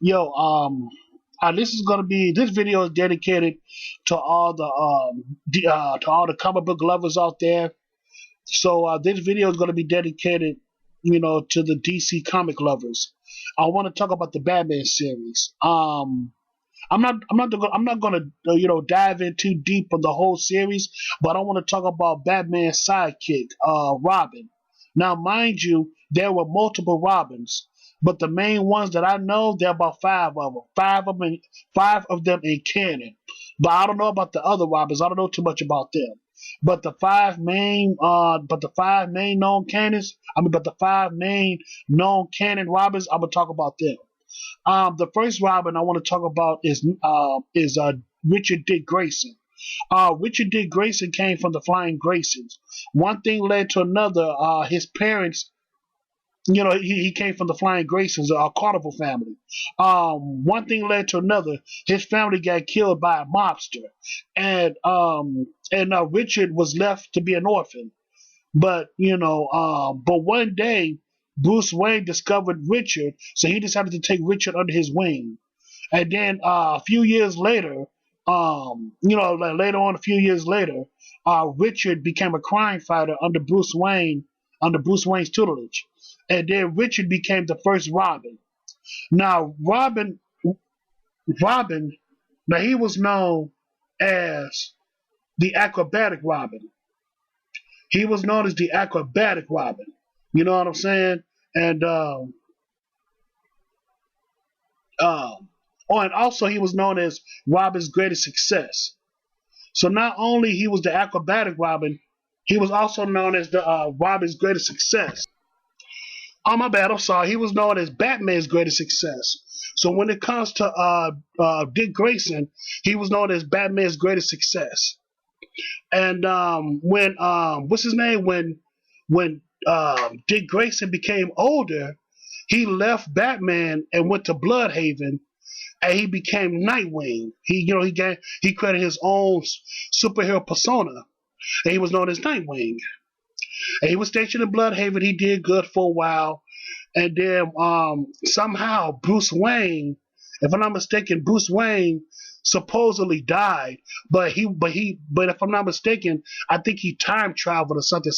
Yo, this video is dedicated to all the comic book lovers out there. So this video is gonna be dedicated, to the DC comic lovers. I want to talk about the Batman series. I'm not gonna dive in too deep on the whole series, but I want to talk about Batman's sidekick, Robin. Now, mind you, there were multiple Robins, but the main ones that I know, there are about five of them. Five of them in canon. But I don't know about the other Robins. I don't know too much about them. But the five main known canon Robins, I'm gonna talk about them. The first Robin I want to talk about is Richard Dick Grayson. Richard Dick Grayson came from the Flying Graysons. One thing led to another. His parents, he came from the Flying Graysons, a carnival family. One thing led to another. His family got killed by a mobster, and Richard was left to be an orphan. But one day Bruce Wayne discovered Richard, so he decided to take Richard under his wing. And then a few years later, a few years later, Richard became a crime fighter under Bruce Wayne's tutelage. And then Richard became the first Robin. Now, Robin, now he was known as the acrobatic Robin. He was known as the acrobatic Robin. You know what I'm saying? And also he was known as Robin's greatest success. So not only he was the acrobatic Robin, he was also known as the Robin's greatest success. Oh, my bad. I'm sorry. He was known as Batman's greatest success. So when it comes to Dick Grayson, he was known as Batman's greatest success. And when what's his name? When Dick Grayson became older, he left Batman and went to Bloodhaven, and he became Nightwing. He created his own superhero persona, and he was known as Nightwing. And he was stationed in Bloodhaven. He did good for a while, and then somehow Bruce Wayne, if I'm not mistaken, Bruce Wayne supposedly died, but if I'm not mistaken, I think he time traveled or something.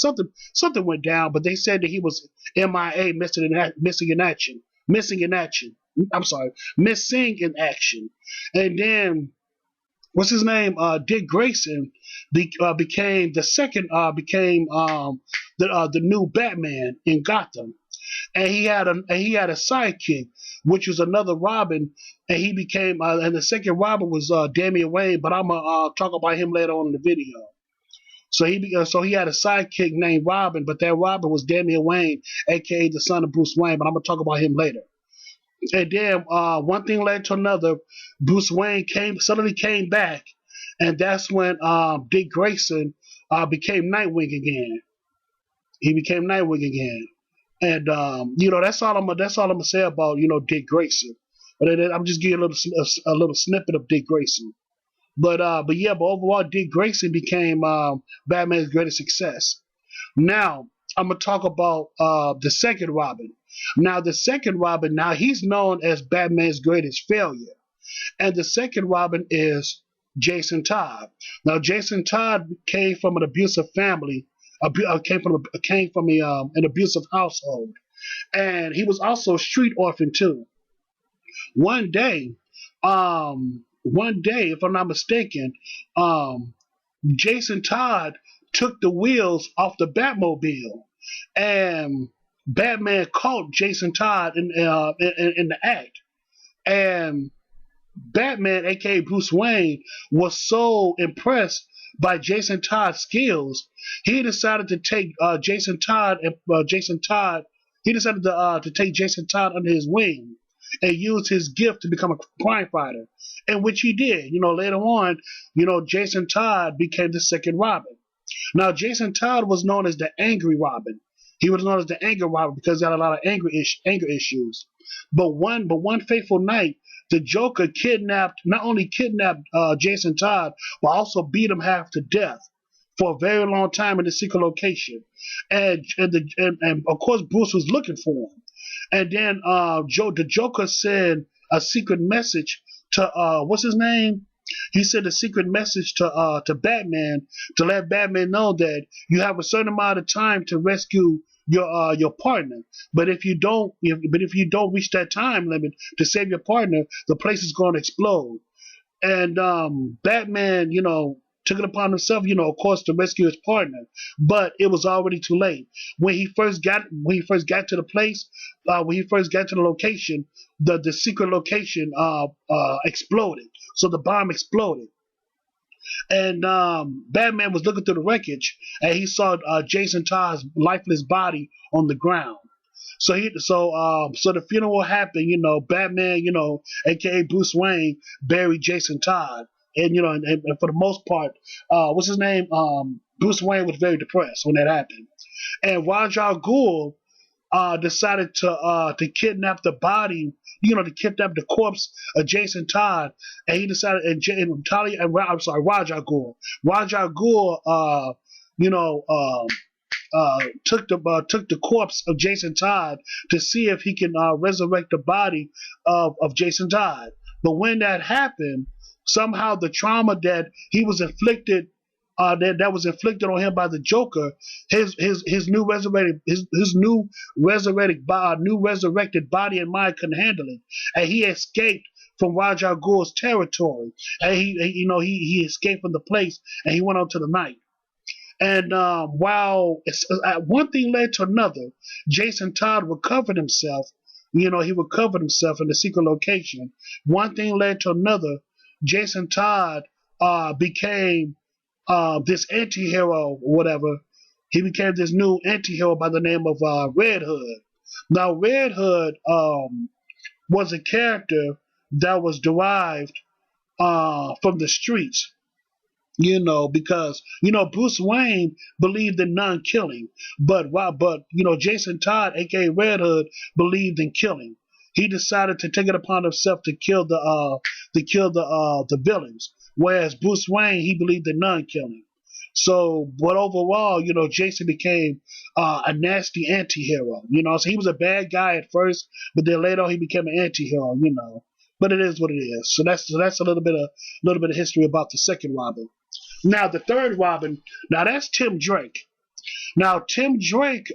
Something went down, but they said that he was MIA, missing in action. I'm sorry, missing in action. And then what's his name? Dick Grayson became the new Batman in Gotham, and he had a sidekick, which was another Robin, and he became and the second Robin was Damian Wayne, but I'm gonna talk about him later on in the video. So he had a sidekick named Robin, but that Robin was Damian Wayne, aka the son of Bruce Wayne, but I'm gonna talk about him later. And then one thing led to another. Bruce Wayne suddenly came back, and that's when Dick Grayson became Nightwing again. He became Nightwing again. And that's all I'm gonna say about Dick Grayson. But I'm just giving a little snippet of Dick Grayson. But overall, Dick Grayson became Batman's greatest success. Now I'm gonna talk about the second Robin. Now the second Robin, now he's known as Batman's greatest failure, and the second Robin is Jason Todd. Now Jason Todd came from an abusive family. Came from an abusive household, and he was also a street orphan too. One day, if I'm not mistaken, Jason Todd took the wheels off the Batmobile, and Batman caught Jason Todd in the act, and Batman, aka Bruce Wayne, was so impressed by Jason Todd's skills, he decided to take Jason Todd. He decided to take Jason Todd under his wing and use his gift to become a crime fighter, and which he did. Later on, Jason Todd became the second Robin. Now, Jason Todd was known as the Angry Robin. He was known as the Anger Robin because he had a lot of anger issues. But one fateful night, the Joker not only kidnapped Jason Todd, but also beat him half to death for a very long time in a secret location. And of course Bruce was looking for him. And then the Joker sent a secret message to what's his name? He sent a secret message to Batman to let Batman know that you have a certain amount of time to rescue your partner. But if you don't reach that time limit to save your partner, the place is going to explode. And Batman, took it upon himself, of course, to rescue his partner, but it was already too late. When he first got to the place, when he first got to the location, the secret location exploded. So the bomb exploded, and Batman was looking through the wreckage, and he saw Jason Todd's lifeless body on the ground. So the funeral happened. Batman, aka Bruce Wayne, buried Jason Todd, and for the most part, what's his name? Bruce Wayne was very depressed when that happened, and Ra's al Ghul decided to kidnap the body, to kidnap the corpse of Jason Todd, and he decided and Talia and I'm sorry, Ra's al Ghul, you know, took the corpse of Jason Todd to see if he can resurrect the body of Jason Todd. But when that happened, somehow the trauma that he was inflicted that was inflicted on him by the Joker, his new resurrected body and mind couldn't handle it, and he escaped from Ra's al Ghul's territory, and he escaped from the place, and he went on to the night. And while one thing led to another, Jason Todd recovered himself. He recovered himself in the secret location. One thing led to another. Jason Todd became this anti-hero, whatever. He became this new anti-hero by the name of Red Hood. Now, Red Hood was a character that was derived from the streets. Because Bruce Wayne believed in non-killing, but Jason Todd, aka Red Hood, believed in killing. He decided to take it upon himself to kill the villains, whereas Bruce Wayne, he believed in non-killing. So, but overall, Jason became a nasty anti-hero. So he was a bad guy at first, but then later on he became an anti-hero. But it is what it is. So that's a little bit of history about the second Robin. Now the third Robin, now that's Tim Drake. Now Tim Drake,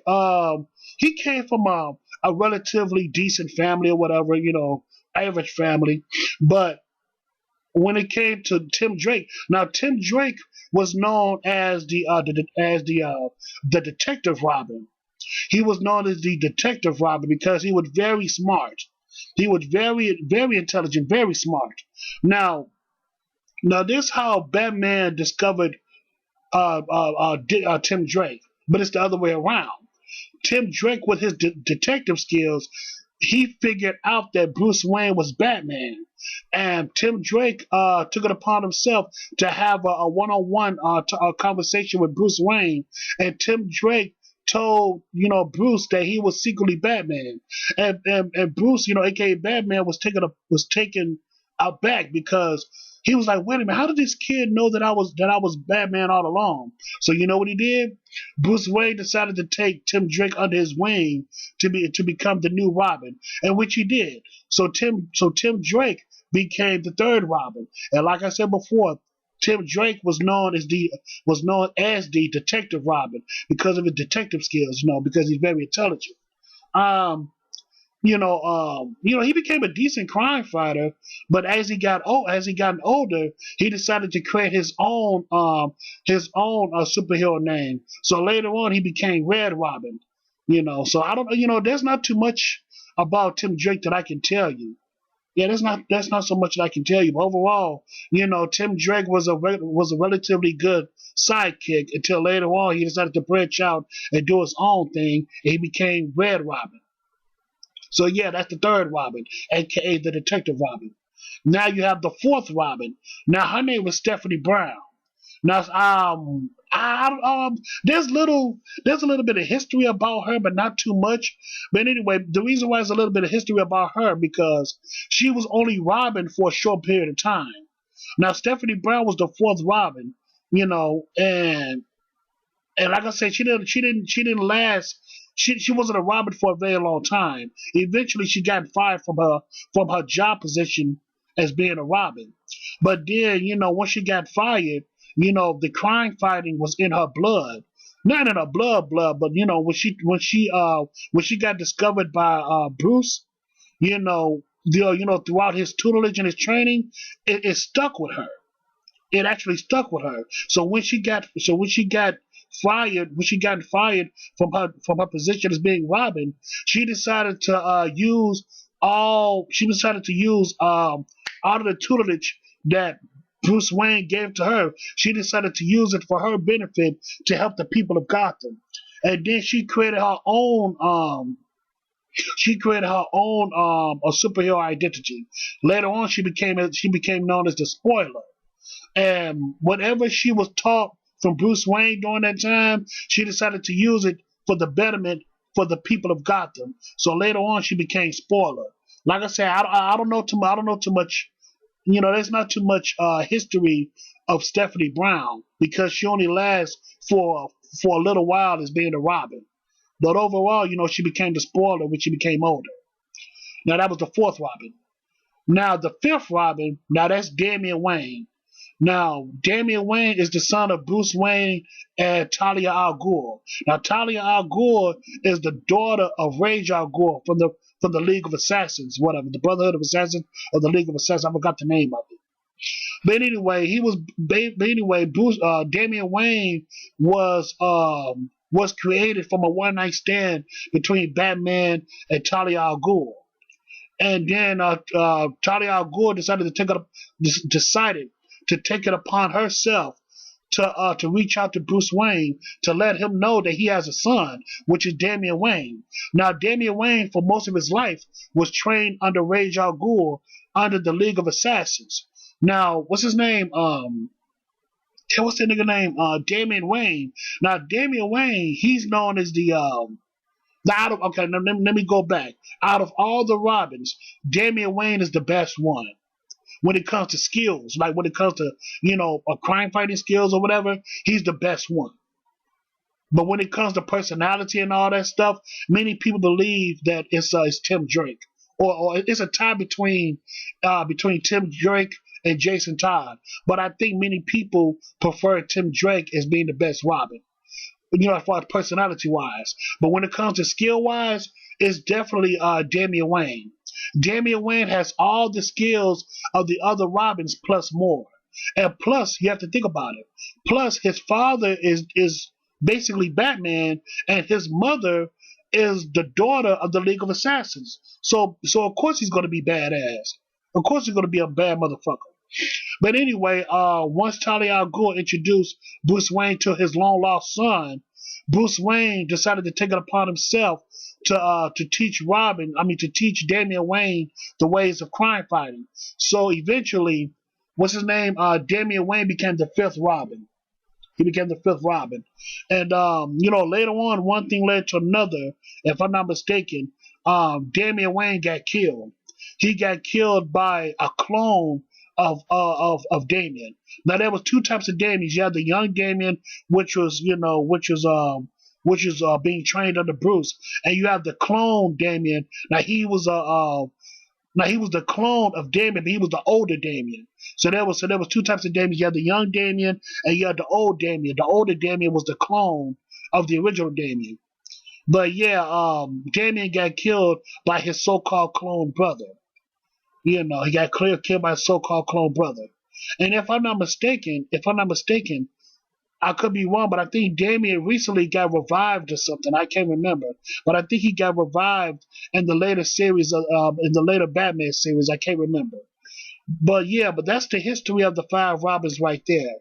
he came from a relatively decent family or whatever, average family. But when it came to Tim Drake, now Tim Drake was known as the Detective Robin. He was known as the Detective Robin because he was very smart. He was very, very intelligent, very smart. Now, this is how Batman discovered Tim Drake, but it's the other way around. Tim Drake, with his detective skills, he figured out that Bruce Wayne was Batman, and Tim Drake took it upon himself to have a one-on-one conversation with Bruce Wayne, and Tim Drake told Bruce that he was secretly Batman, and Bruce, aka Batman, was taken aback because he was like, wait a minute, how did this kid know that I was Batman all along? So you know what he did? Bruce Wayne decided to take Tim Drake under his wing to become the new Robin, and which he did. So Tim Drake became the third Robin, and like I said before, Tim Drake was known as the Detective Robin because of his detective skills, because he's very intelligent. He became a decent crime fighter, but as he got older, he decided to create his own superhero name. So later on, he became Red Robin. So I don't, there's not too much about Tim Drake that I can tell you. Yeah, that's not so much that I can tell you. But overall, Tim Drake was a relatively good sidekick until later on he decided to branch out and do his own thing, and he became Red Robin. So yeah, that's the third Robin, aka the Detective Robin. Now you have the fourth Robin. Now her name was Stephanie Brown. Now there's a little bit of history about her, but not too much. But anyway, the reason why there's a little bit of history about her because she was only Robin for a short period of time. Now Stephanie Brown was the fourth Robin, and like I said, she didn't last. She wasn't a Robin for a very long time. Eventually, she got fired from her job position as being a Robin. But then, once she got fired, the crime fighting was in her blood. Not in her blood, but when she got discovered by Bruce, throughout his tutelage and his training, it stuck with her. It actually stuck with her. So when she got fired from her position as being Robin, she decided to use all of the tutelage that Bruce Wayne gave to her. She decided to use it for her benefit to help the people of Gotham. And then she created her own a superhero identity. Later on, she became known as the Spoiler. And whatever she was taught from Bruce Wayne during that time, she decided to use it for the betterment for the people of Gotham. So later on, she became Spoiler. Like I said, I don't know too. I don't know too much. There's not too much history of Stephanie Brown because she only lasts for a little while as being a Robin. But overall, she became the Spoiler when she became older. Now that was the fourth Robin. Now the fifth Robin. Now that's Damian Wayne. Now, Damian Wayne is the son of Bruce Wayne and Talia al Ghul. Now, Talia al Ghul is the daughter of Ra's al Ghul from the League of Assassins, whatever, the Brotherhood of Assassins or the League of Assassins. I forgot the name of it. But anyway, Damian Wayne was created from a one night stand between Batman and Talia al Ghul. And then Talia al Ghul decided to take it upon herself to reach out to Bruce Wayne to let him know that he has a son, which is Damian Wayne. Now, Damian Wayne, for most of his life, was trained under Ra's al Ghul under the League of Assassins. Now, what's his name? What's the nigga name? Damian Wayne. Now, Damian Wayne, he's known as okay, let me go back. Out of all the Robins, Damian Wayne is the best one. When it comes to skills, like when it comes to, crime fighting skills or whatever, he's the best one. But when it comes to personality and all that stuff, many people believe that it's Tim Drake, or it's a tie between Tim Drake and Jason Todd. But I think many people prefer Tim Drake as being the best Robin, as far as personality wise. But when it comes to skill wise, it's definitely Damian Wayne. Damian Wayne has all the skills of the other Robins plus more. And plus, you have to think about it. Plus, his father is basically Batman, and his mother is the daughter of the League of Assassins. So of course he's going to be badass. Of course he's going to be a bad motherfucker. But anyway, once Talia al Ghul introduced Bruce Wayne to his long lost son, Bruce Wayne decided to take it upon himself to teach Damian Wayne the ways of crime fighting. So eventually, what's his name? Damian Wayne became the fifth Robin. He became the fifth Robin. And later on, one thing led to another. If I'm not mistaken, Damian Wayne got killed. He got killed by a clone of Damian. Now there was two types of Damians. You had the young Damian, which was being trained under Bruce, and you have the clone Damian. Now he was the clone of Damian, but he was the older Damian. So there was two types of Damians. You had the young Damian and you had the old Damian. The older Damian was the clone of the original Damian. But yeah, Damian got killed by his so-called clone brother. He got killed by his so-called clone brother. And if I'm not mistaken, I could be wrong, but I think Damian recently got revived or something. I can't remember, but I think he got revived in the later series, in the later Batman series. I can't remember, but that's the history of the five Robins right there.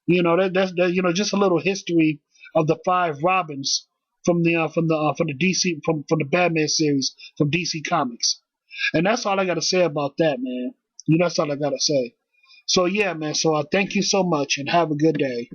That's just a little history of the five Robins from the DC from the Batman series from DC Comics, and that's all I got to say about that, man. That's all I got to say. So yeah, man. So thank you so much, and have a good day.